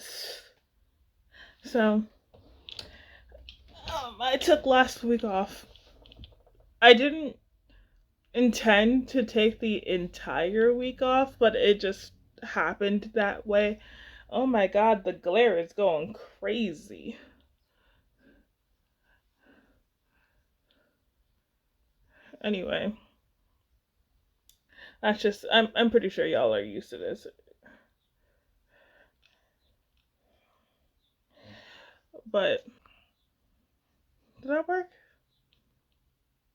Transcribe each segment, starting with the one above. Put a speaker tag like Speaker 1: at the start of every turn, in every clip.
Speaker 1: Yes. So, I took last week off. I didn't intend to take the entire week off, but it just happened that way. Oh my god, the glare is going crazy. Anyway, that's just I'm pretty sure y'all are used to this. But did that work?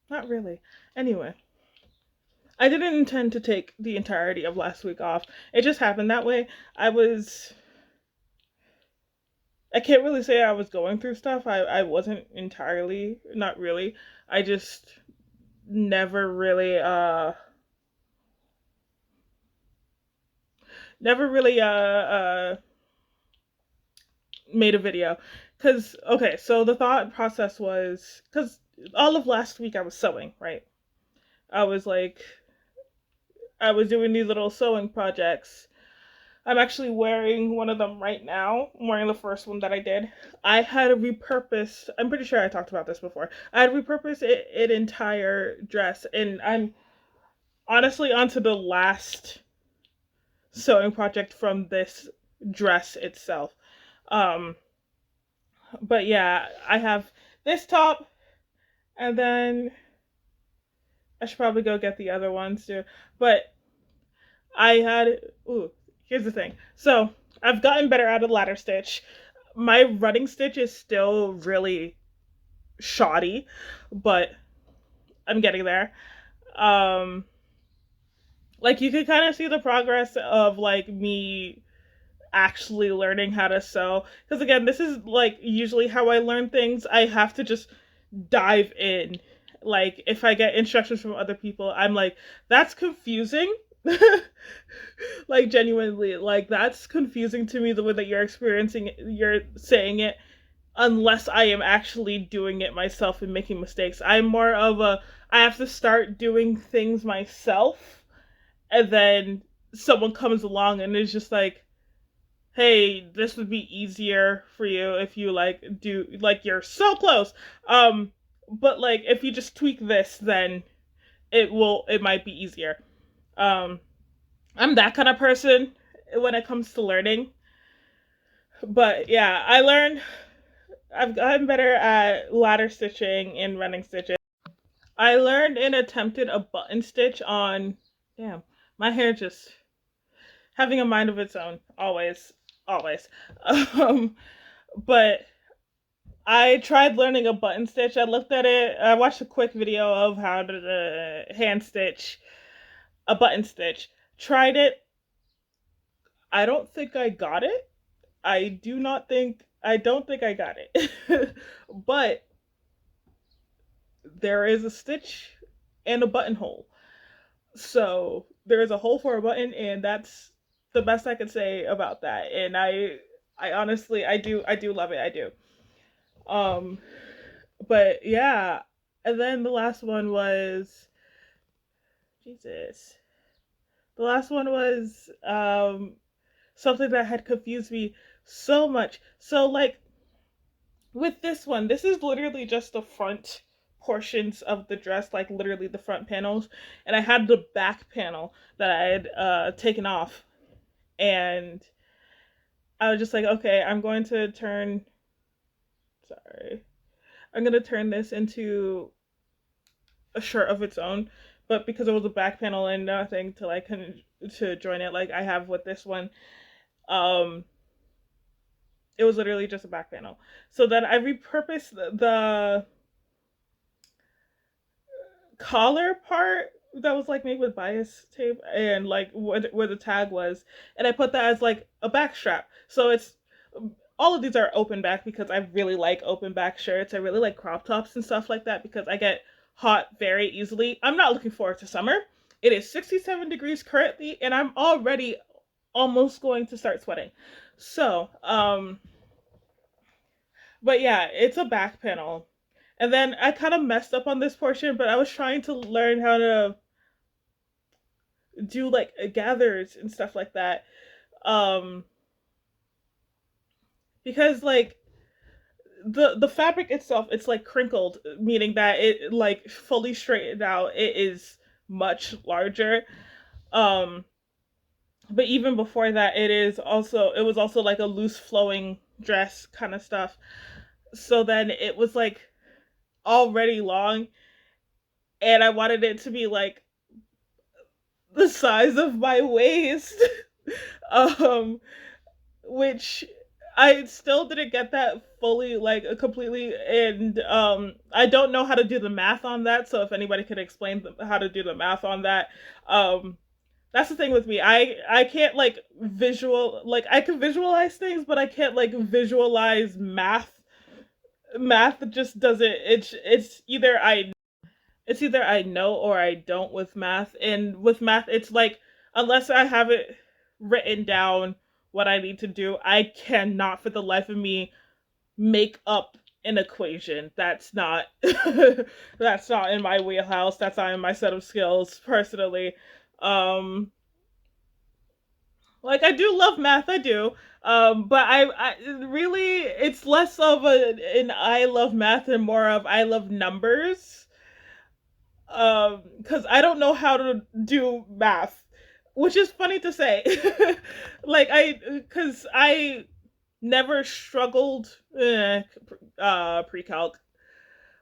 Speaker 1: Not really. Anyway, I didn't intend to take the entirety of last week off. It just happened that way. I can't really say I was going through stuff. I wasn't entirely, not really. I just never really never really made a video. Cause okay, so the thought process was cause all of last week I was sewing, right? I was like I was doing these little sewing projects. I'm actually wearing one of them right now. I'm wearing the first one that I did. I had repurposed, I'm pretty sure I talked about this before. I had repurposed an entire dress, and I'm honestly onto the last sewing project from this dress itself. Um, but yeah, I have this top, and then I should probably go get the other ones too. But I had, ooh, here's the thing. So I've gotten better at a ladder stitch. My running stitch is still really shoddy, but I'm getting there. Um, like you can kind of see the progress of like me actually learning how to sew. Because again, this is like usually how I learn things. I have to just dive in. Like if I get instructions from other people, I'm like, that's confusing. Like genuinely, like that's confusing to me the way that you're saying it, unless I am actually doing it myself and making mistakes. I'm more of a I have to start doing things myself, and then someone comes along and is just like, hey, this would be easier for you if you like do like you're so close. But like if you just tweak this, then it might be easier. Um, I'm that kind of person when it comes to learning. But yeah, I've gotten better at ladder stitching and running stitches. I learned and attempted a button stitch on damn, my hair just having a mind of its own, always, always. Um, but I tried learning a button stitch. I looked at it. I watched a quick video of how to hand stitch a button stitch. Tried it. I don't think I got it. I don't think I got it. But there is a stitch and a buttonhole. So there is a hole for a button, and that's the best I could say about that. And I honestly, I do love it. I do. Um, but yeah, and then the last one was Jesus. The last one was something that had confused me so much. So like with this one, this is literally just the front portions of the dress, like literally the front panels, and I had the back panel that I had taken off, and I was just like, okay, sorry, I'm gonna turn this into a shirt of its own, but because it was a back panel and nothing to like to join it, like I have with this one, um, it was literally just a back panel. So then I repurposed the collar part that was like made with bias tape and like where the tag was, and I put that as like a back strap. So it's all of these are open back because I really like open back shirts. I really like crop tops and stuff like that because I get hot very easily. I'm not looking forward to summer. It is 67 degrees currently, and I'm already almost going to start sweating. So, but yeah, it's a back panel. And then I kind of messed up on this portion, but I was trying to learn how to do like gathers and stuff like that. Um, because like the fabric itself, it's like crinkled, meaning that it like fully straightened out, it is much larger. Um, but even before that, it was also like a loose flowing dress kind of stuff. So then it was like already long, and I wanted it to be like the size of my waist. um, which I still didn't get that fully, like completely, and I don't know how to do the math on that. So if anybody could explain how to do the math on that, um, that's the thing with me. I can't like I can visualize things, but I can't like visualize math. Math just doesn't. It's either I know or I don't with math. And with math, it's like unless I have it written down what I need to do, I cannot for the life of me make up an equation. That's not that's not in my wheelhouse. That's not in my set of skills personally. Um like I do love math, I do. But I really it's less of an I love math and more of I love numbers. Because I don't know how to do math, which is funny to say. Because I never struggled pre-calc,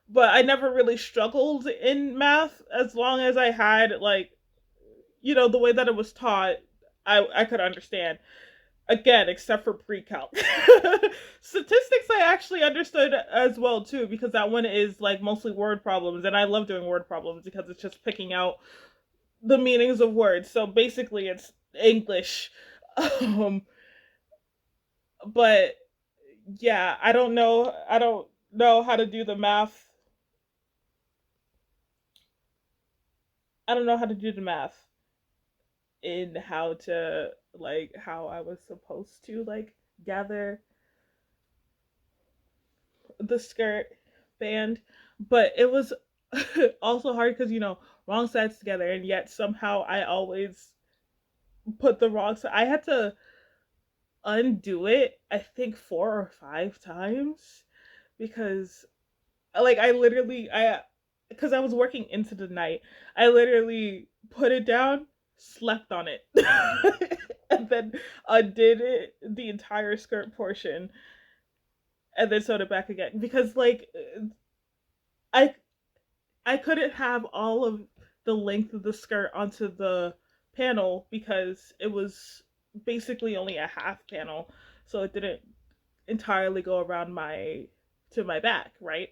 Speaker 1: but I never really struggled in math as long as I had like the way that it was taught. I could understand. Again, except for pre-calc. Statistics I actually understood as well too, because that one is like mostly word problems, and I love doing word problems because it's just picking out the meanings of words. So basically it's English. um but yeah, I don't know how to do the math. I don't know how to do the math in how I was supposed to like gather the skirt band, but it was also hard because wrong sides together, and yet somehow I always put the wrong side. I had to undo it, I think 4 or 5 times because I literally I because I was working into the night. I literally put it down, slept on it, and then undid it the entire skirt portion, and then sewed it back again because I I couldn't have all of the length of the skirt onto the panel because it was basically only a half panel, so it didn't entirely go around my back, right?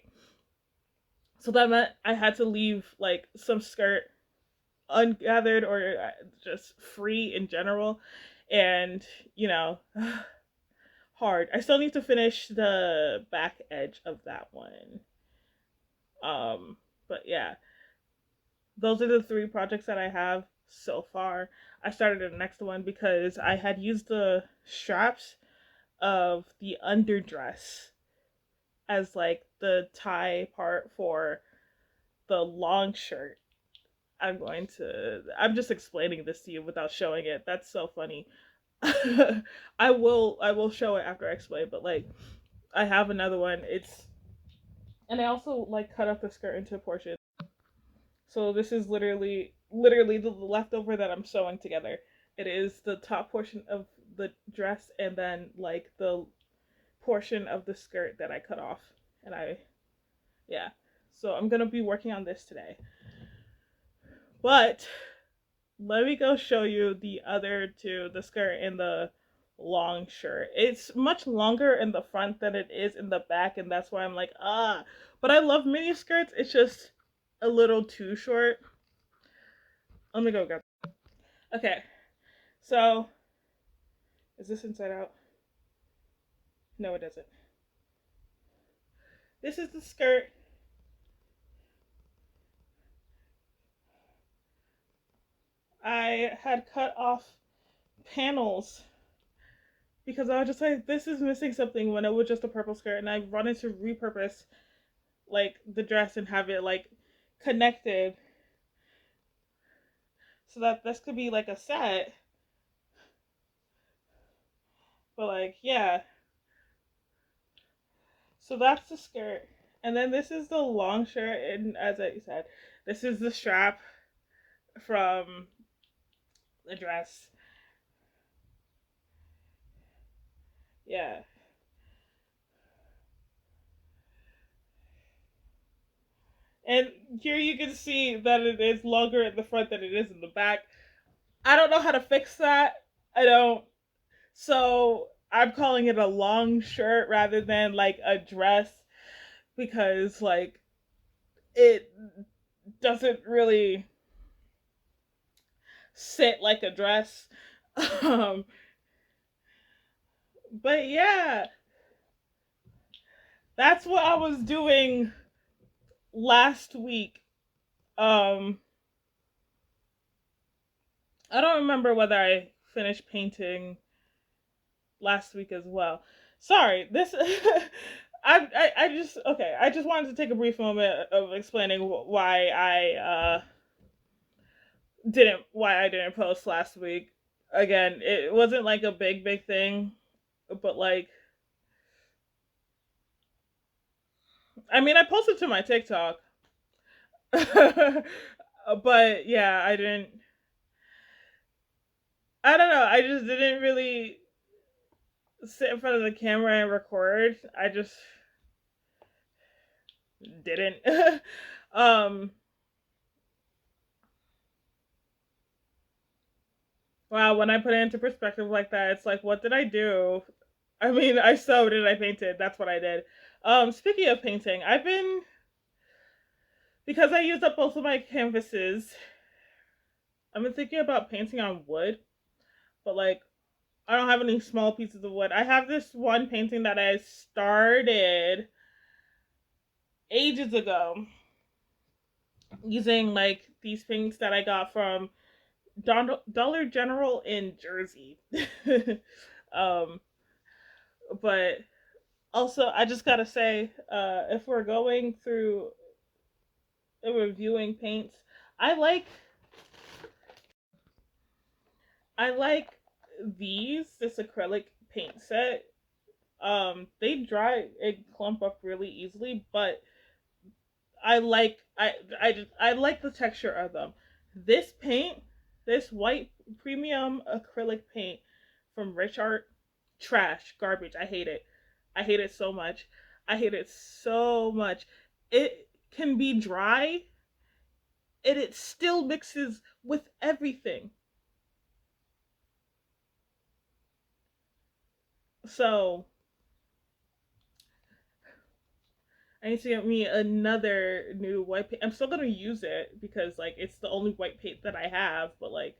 Speaker 1: So that meant I had to leave like some skirt ungathered or just free in general, and you know, hard. I still need to finish the back edge of that one. Um, but yeah, those are the three projects that I have so far. I started the next one because I had used the straps of the underdress as like the tie part for the long shirt. I'm just explaining this to you without showing it. That's so funny. I will show it after I explain, but like I have another one. It's and I also like cut up the skirt into portions. So this is literally the leftover that I'm sewing together. It is the top portion of the dress and then like the portion of the skirt that I cut off. And yeah. So I'm going to be working on this today. But let me go show you the other two, the skirt and the long shirt. It's much longer in the front than it is in the back, and that's why I'm like, ah. But I love mini skirts. It's just a little too short. Let me go get. Okay, so is this inside out? No, it doesn't. This is the skirt. I had cut off panels because I was just like, this is missing something when it was just a purple skirt, and I wanted to repurpose like the dress and have it like connected so that this could be like a set. But like, yeah, So that's the skirt. And then this is the long shirt, and as I said, this is the strap from the dress. Yeah. And here you can see that it is longer in the front than it is in the back. I don't know how to fix that. I don't. So I'm calling it a long shirt rather than like a dress because like it doesn't really sit like a dress. Um, but yeah, that's what I was doing last week. Um, I don't remember whether I finished painting last week as well. Sorry, this I just okay. I just wanted to take a brief moment of explaining why I didn't post last week. Again, it wasn't like a big thing, but like I mean, I posted to my TikTok, but yeah, I didn't. I don't know. I just didn't really sit in front of the camera and record. I just didn't. um. Wow, when I put it into perspective like that, it's like, what did I do? I mean, I sewed and I painted. That's what I did. Speaking of painting, I've been because I used up both of my canvases. I've been thinking about painting on wood, but like I don't have any small pieces of wood. I have this one painting that I started ages ago using like these paints that I got from Dollar General in Jersey. um, but also, I just gotta say, if we're going through reviewing paints, I like I like this acrylic paint set. They dry and clump up really easily, but I like the texture of them. This paint, this white premium acrylic paint from Rich Art, trash, garbage. I hate it. I hate it so much. I hate it so much. It can be dry and it still mixes with everything. So I need to get me another new white paint. I'm still gonna use it because like it's the only white paint that I have, but like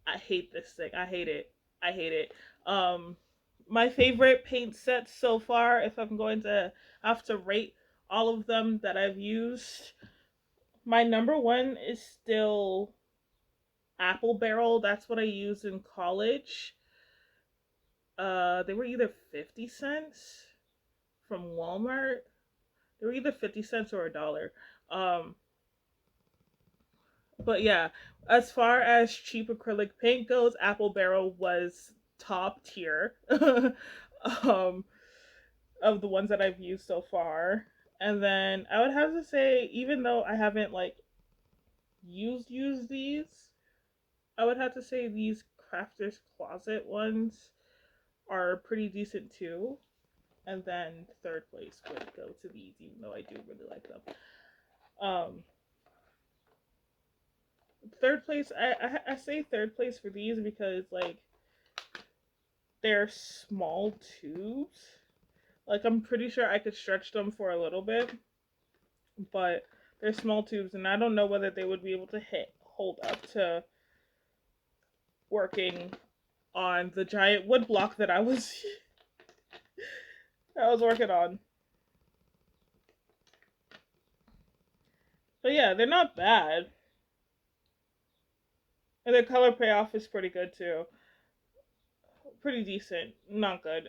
Speaker 1: I hate this thing. I hate it. I hate it. Um my favorite paint sets so far, if I'm going to have to rate all of them that I've used, my number one is still Apple Barrel. That's what I used in college. They were either 50 cents from Walmart. They were either 50 cents or a dollar. Um, but yeah, as far as cheap acrylic paint goes, Apple Barrel was top tier um, of the ones that I've used so far. And then I would have to say, even though I haven't like used these, I would have to say these Crafter's Closet ones are pretty decent too. And then third place would go to these, even though I do really like them. Um, third place, I say third place for these because like they're small tubes. Like I'm pretty sure I could stretch them for a little bit, but they're small tubes, and I don't know whether they would be able to hold up to working on the giant wood block that I was I was working on. But yeah, they're not bad. And the color payoff is pretty good too. Pretty decent. Not good.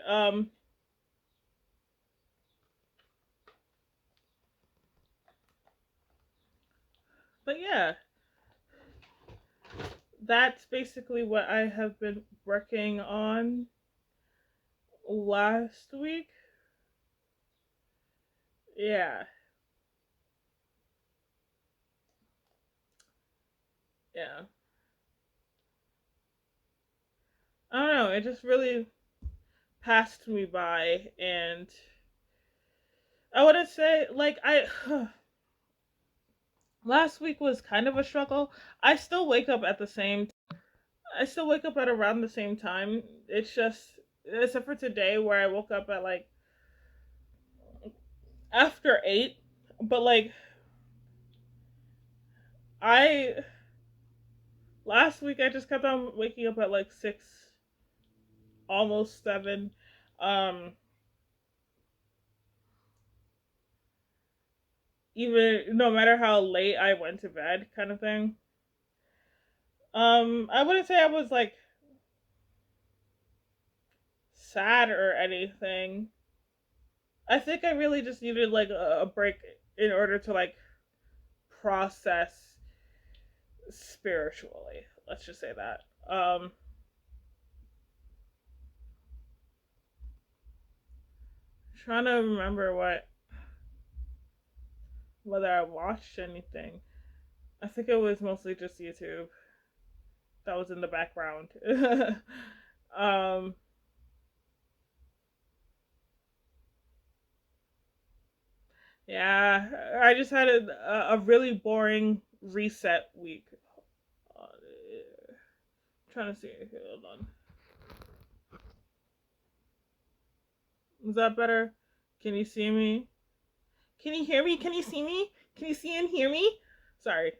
Speaker 1: But yeah, that's basically what I have been working on last week. Yeah. Yeah. I don't know. It just really passed me by, and I wouldn't say like I. Last week was kind of a struggle. I still wake up at the same. I still wake up at around the same time. It's just except for today where I woke up at like after 8, but like I last week I just kept on waking up at like 6, almost 7. Um, even no matter how late I went to bed, kind of thing. I wouldn't say I was like sad or anything. I think I really just needed like a break in order to like process spiritually. Let's just say that. Trying to remember whether I watched anything. I think it was mostly just YouTube that was in the background. um, yeah, I just had a really boring reset week. Uh, trying to see. Hold on. Is that better? Can you see me? Can you hear me? Can you see me? Can you see and hear me? Sorry.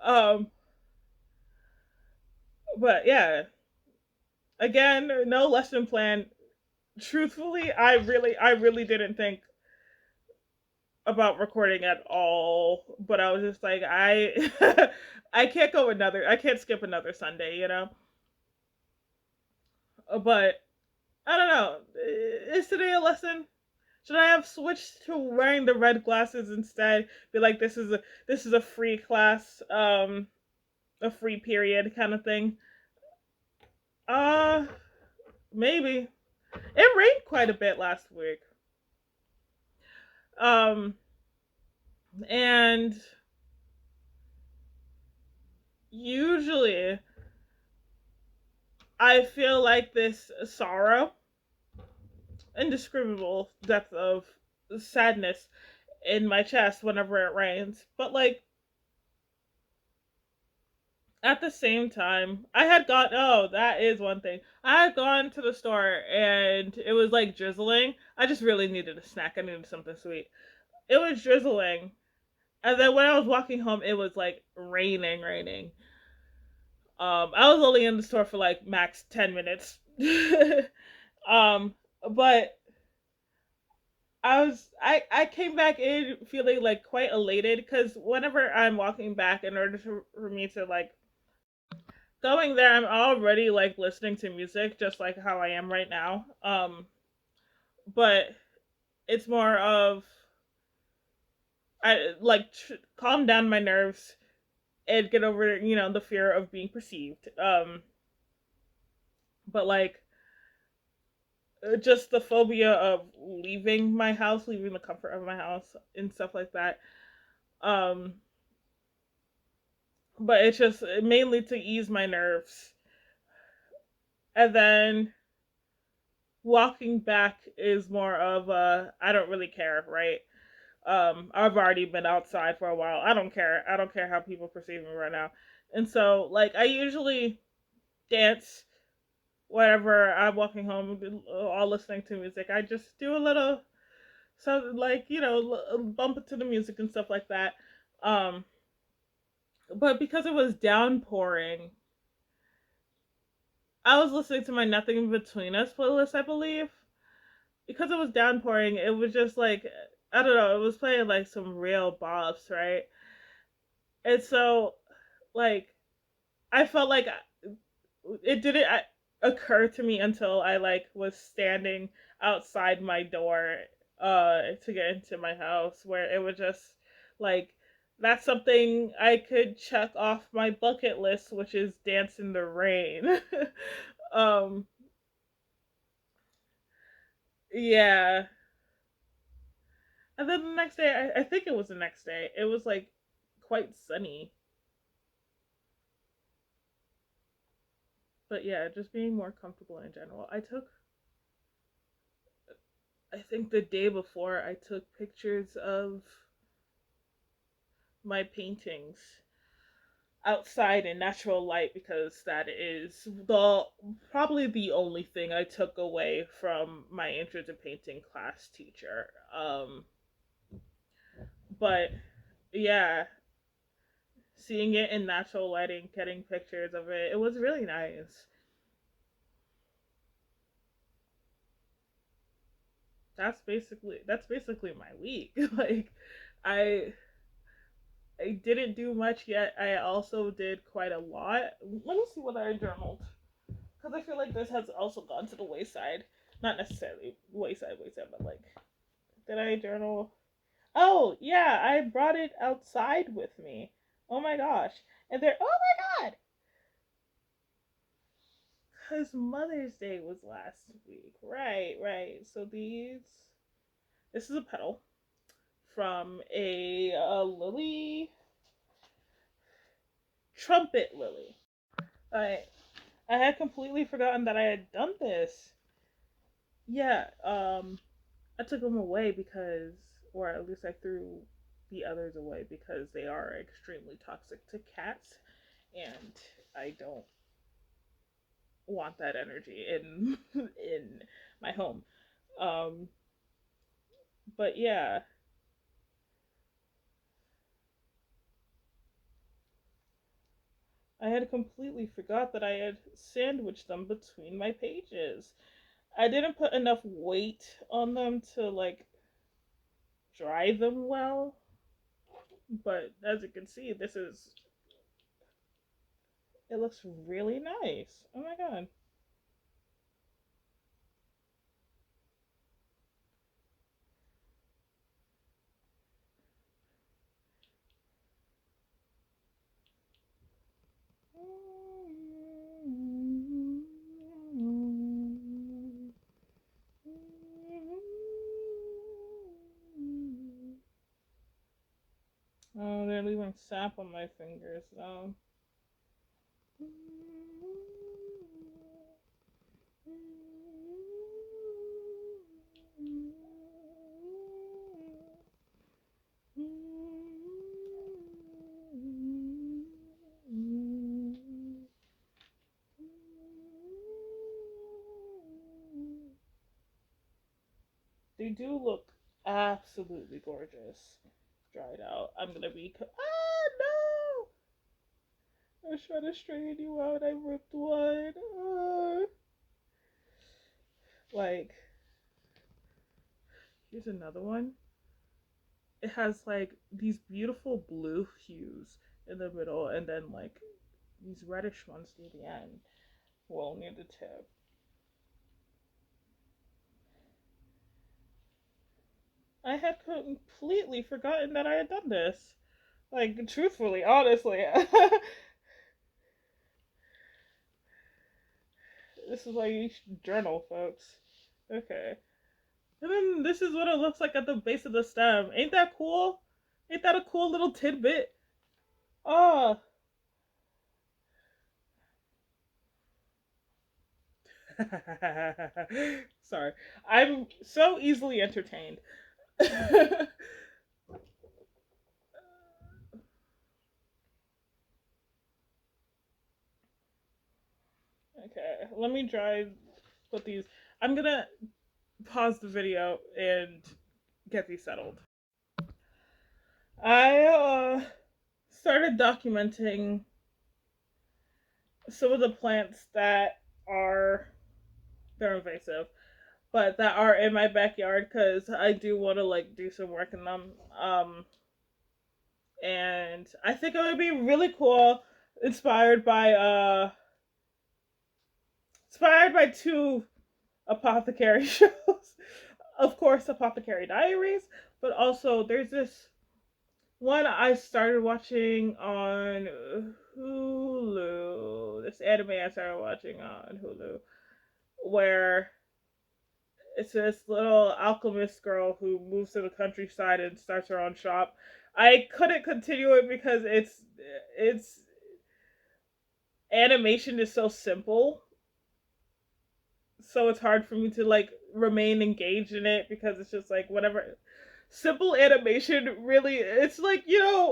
Speaker 1: um, but yeah, again, no lesson plan. Truthfully, I really didn't think about recording at all. But I was just like, I can't I can't skip another Sunday, you know. But I don't know. Is today a lesson? Should I have switched to wearing the red glasses instead? Be like, this is a free class, a free period kind of thing. Uh, maybe. It rained quite a bit last week. Um, and usually I feel like this sorrow, indescribable depth of sadness in my chest whenever it rains. But like at the same time, I had gone. Oh, that is one thing. I had gone to the store and it was like drizzling. I just really needed a snack. I needed something sweet. It was drizzling, and then when I was walking home, it was like raining. I was only in the store for like max 10 minutes. um, but I came back in feeling like quite elated because whenever I'm walking back, in order for me to like going there, I'm already like listening to music just like how I am right now. But it's more of I like calm down my nerves and get over the fear of being perceived. But like just the phobia of leaving my house, leaving the comfort of my house and stuff like that. Um, but it's just mainly to ease my nerves. And then walking back is more of a I don't really care, right? I've already been outside for a while. I don't care. I don't care how people perceive me right now. And so like I usually dance whenever I'm walking home, all listening to music. I just do a little so like bump it to the music and stuff like that. Um, but because it was downpouring, I was listening to my Nothing in Between Us playlist, I believe. Because it was downpouring, it was just like I don't know, it was playing like some real bops, right? And so like I felt like it didn't occur to me until I like was standing outside my door to get into my house where it was just like that's something I could check off my bucket list, which is dance in the rain. um yeah. And then the next day, I think it was the next day, it was like quite sunny. But yeah, just being more comfortable in general. I think the day before, I took pictures of my paintings outside in natural light because that is the probably the only thing I took away from my intro to painting class teacher. But yeah, seeing it in natural lighting, getting pictures of it, it was really nice. That's basically my week. Like I I didn't do much yet. I also did quite a lot. Let me see what I journaled because I feel like this has also gone to the wayside. Not necessarily wayside, but like, did I journal? Oh yeah, I brought it outside with me. Oh my gosh, and there. Oh my god, because Mother's Day was last week. Right, right. So these. This is a petal from a lily, trumpet lily. I I had completely forgotten that I had done this. Yeah, I took them away because, or at least I threw the others away because they are extremely toxic to cats, and I don't want that energy in in my home. Um, but yeah, I had completely forgot that I had sandwiched them between my pages. I didn't put enough weight on them to like dry them well, but as you can see, this is it looks really nice. Oh my god. Oh, they're leaving sap on my fingers though. They do look absolutely gorgeous. Dried out. I'm gonna be. Ah, no! I was trying to straighten you out. I ripped one. Like, here's another one. It has like these beautiful blue hues in the middle, and then like these reddish ones near the end. Well, near the tip. I had completely forgotten that I had done this. Like, truthfully, honestly. This is why you should journal, folks. Okay. And then this is what it looks like at the base of the stem. Ain't that cool? Ain't that a cool little tidbit? Oh. Sorry. I'm so easily entertained. Okay, let me try put these. I'm gonna pause the video and get these settled. I started documenting some of the plants that are they're invasive, but that are in my backyard because I do want to like do some work in them. And I think it would be really cool, inspired by two apothecary shows. Of course, Apothecary Diaries, but also there's this one I started watching on Hulu. This anime I started watching on Hulu, where It's this little alchemist girl who moves to the countryside and starts her own shop. I couldn't continue it because it's animation is so simple, so it's hard for me to like remain engaged in it because it's just like whatever simple animation really it's like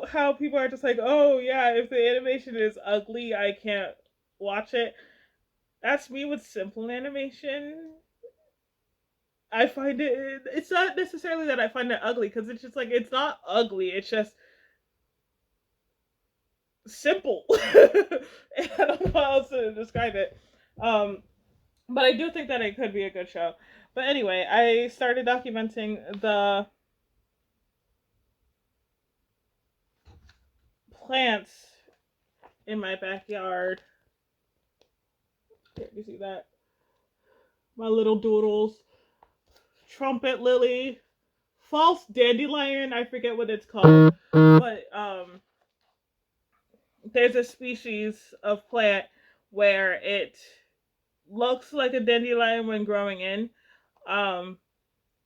Speaker 1: how people are just like, oh yeah, if the animation is ugly I can't watch it. That's me with simple animation. I find it's not necessarily that I find it ugly because it's just like it's not ugly, it's just simple. I don't know how else to describe it. Um but I do think that it could be a good show. But anyway, I started documenting the plants in my backyard. Here, you see that? My little doodles. Trumpet lily, false dandelion, I forget what it's called. But there's a species of plant where it looks like a dandelion when growing in. Um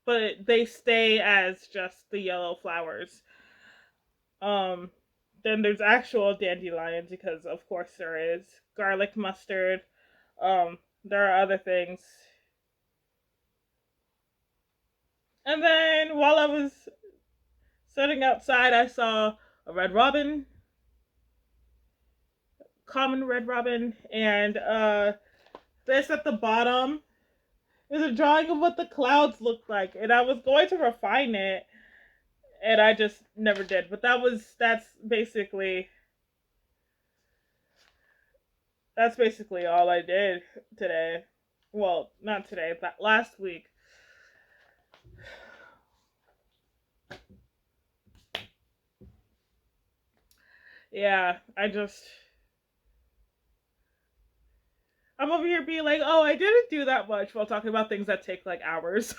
Speaker 1: but they stay as just the yellow flowers. Um then there's actual dandelions because of course there is garlic mustard. There are other things. And then while I was sitting outside, I saw a red robin, common red robin, and this at the bottom is a drawing of what the clouds look like. And I was going to refine it, and I just never did. But that's basically all I did today. Well, not today, but last week. Yeah, I'm over here being like, oh, I didn't do that much while talking about things that take like hours.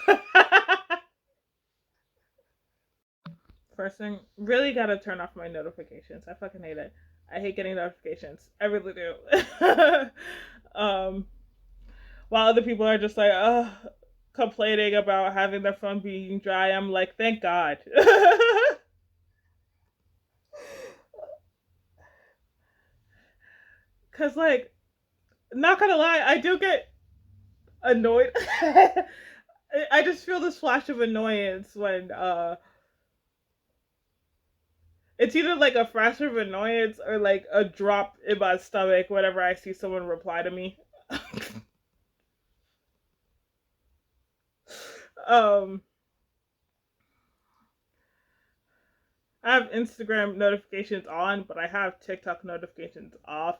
Speaker 1: First thing, really gotta turn off my notifications. I fucking hate it. I hate getting notifications. I really do. um, while other people are just like, complaining about having their phone being dry, I'm like, thank God. Cause like, not gonna lie, I do get annoyed. I just feel this flash of annoyance when it's either like a flash of annoyance or like a drop in my stomach whenever I see someone reply to me. um I have Instagram notifications on, but I have TikTok notifications off.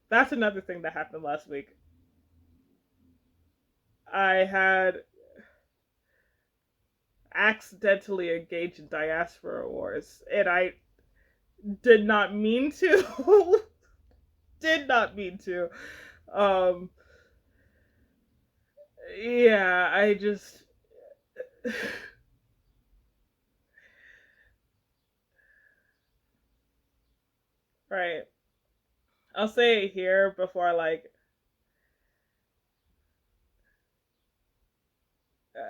Speaker 1: That's another thing that happened last week. I had accidentally engaged in diaspora wars, and I did not mean to. Did not mean to. Um, yeah, I just. Right. I'll say it here before, like,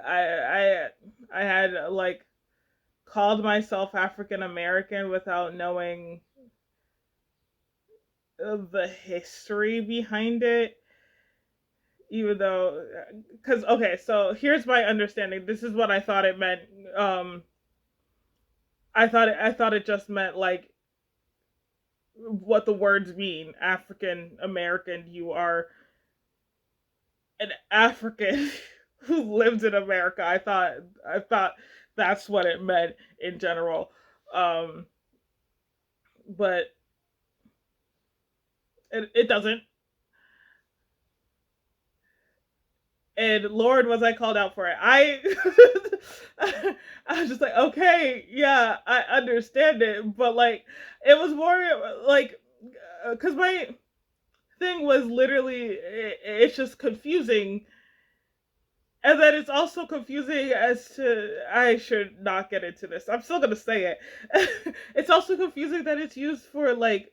Speaker 1: I, I had, like, called myself African American without knowing the history behind it, even though, because okay, so here's my understanding. This is what I thought it meant. um I thought it just meant like what the words mean. African American, you are an African who lives in America. I thought that's what it meant in general. um but it doesn't. And Lord, was I called out for it. I was just like, okay, yeah, I understand it, but like, it was more like, because my thing was literally, it's just confusing, and then it's also confusing as to, I should not get into this. I'm still gonna say it. It's also confusing that it's used for like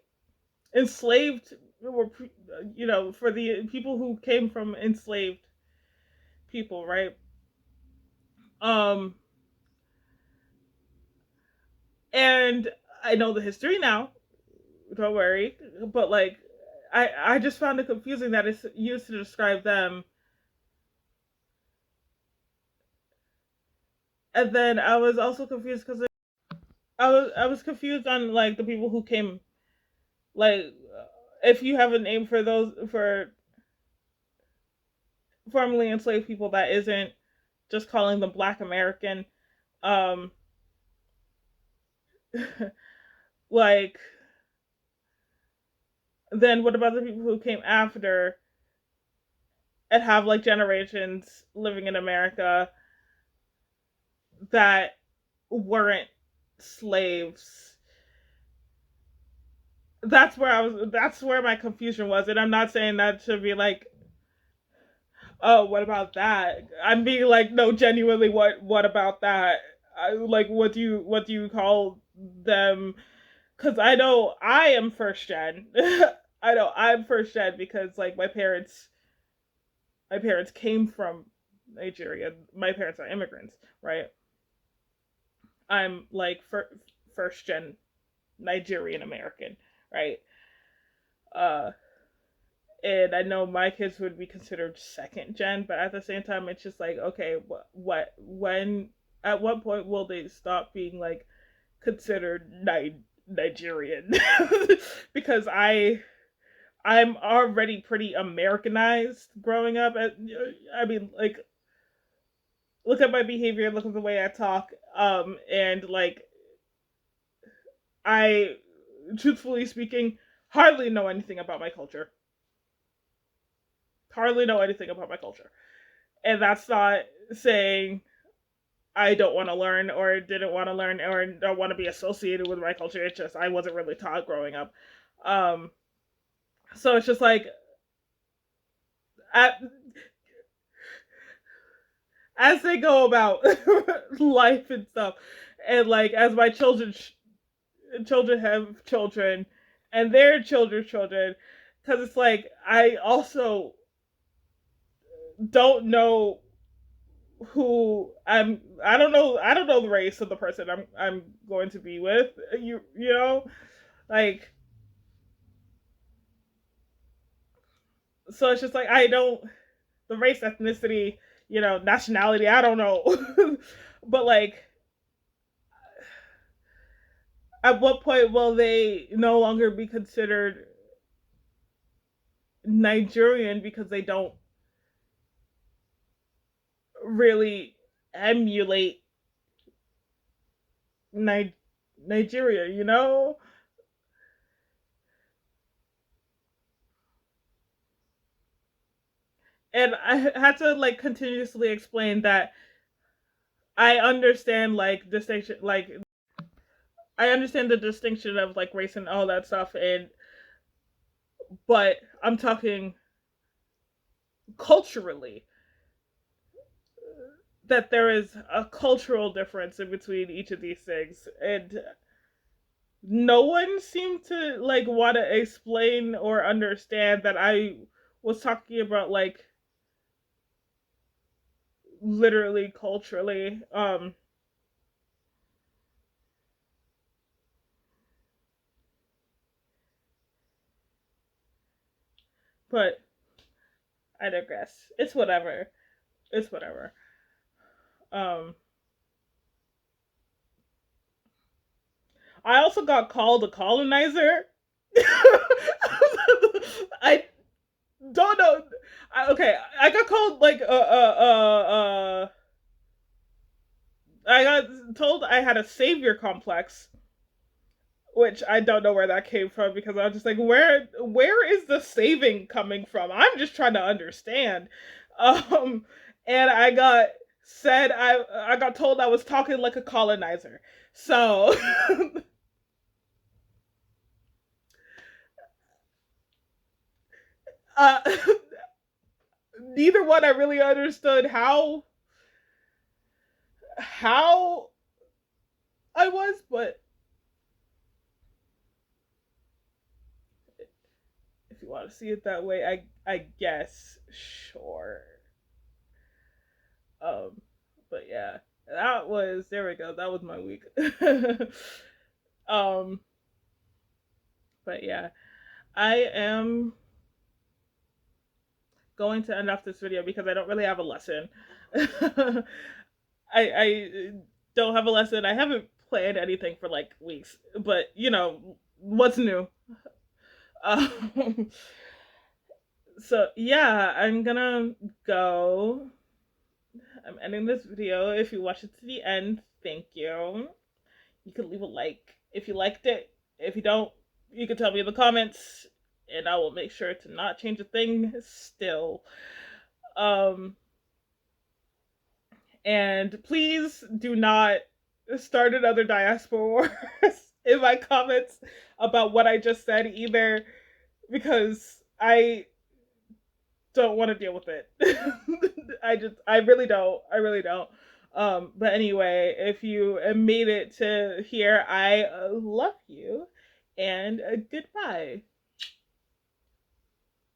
Speaker 1: enslaved, or for the people who came from enslaved people, right? Um, and I know the history now. Don't worry, but like, I just found it confusing that it's used to describe them, and then I was also confused because I was confused on like the people who came, like, if you have a name for those for formerly enslaved people that isn't just calling them Black American. Um, like, then what about the people who came after and have like generations living in America that weren't slaves? That's where my confusion was, and I'm not saying that to be like, oh, what about that? I'm being like, no, genuinely, what about that? Like, what do you call them? Because I know I am first gen. I know I'm first gen because like my parents came from Nigeria. My parents are immigrants, right? I'm like first gen Nigerian American, right? Uh, and I know my kids would be considered second gen, but at the same time, it's just like, okay, when, at what point will they stop being like considered Nigerian? Because I'm already pretty Americanized growing up. I mean, like, look at my behavior, look at the way I talk, and like, I, truthfully speaking, hardly know anything about my culture. Hardly know anything about my culture. And that's not saying I don't want to learn or didn't want to learn or don't want to be associated with my culture. It's just I wasn't really taught growing up. Um, so it's just like, at, as they go about life and stuff, and like as my children have children, and their children's children, because it's like I also don't know who I don't know the race of the person I'm going to be with. You know, like, so it's just like I don't, the race, ethnicity, nationality, I don't know. But like, at what point will they no longer be considered Nigerian because they don't really emulate Ni- Nigeria? And I had to like continuously explain that I understand like distinction, like I understand the distinction of like race and all that stuff, and but I'm talking culturally, that there is a cultural difference in between each of these things, and no one seemed to like want to explain or understand that I was talking about like literally culturally. But I digress. It's whatever. It's whatever. Um, I also got called a colonizer. I don't know. Okay, I got called like I got told I had a savior complex, which I don't know where that came from because I was just like, where is the saving coming from? I'm just trying to understand. Um, and I got told I was talking like a colonizer. So uh, neither one I really understood how I was, but if you want to see it that way, I guess sure. Um, But yeah, there we go. That was my week. um, but yeah, I am going to end off this video because I don't really have a lesson. I don't have a lesson. I haven't planned anything for like weeks, but what's new? Um, so yeah, I'm gonna go. I'm ending this video. If you watched it to the end, thank you. You can leave a like if you liked it. If you don't, you can tell me in the comments, and I will make sure to not change a thing still. Um, and please do not start another diaspora war in my comments about what I just said either, because I don't want to deal with it. I really don't. I really don't. But anyway, if you made it to here, I love you, and goodbye.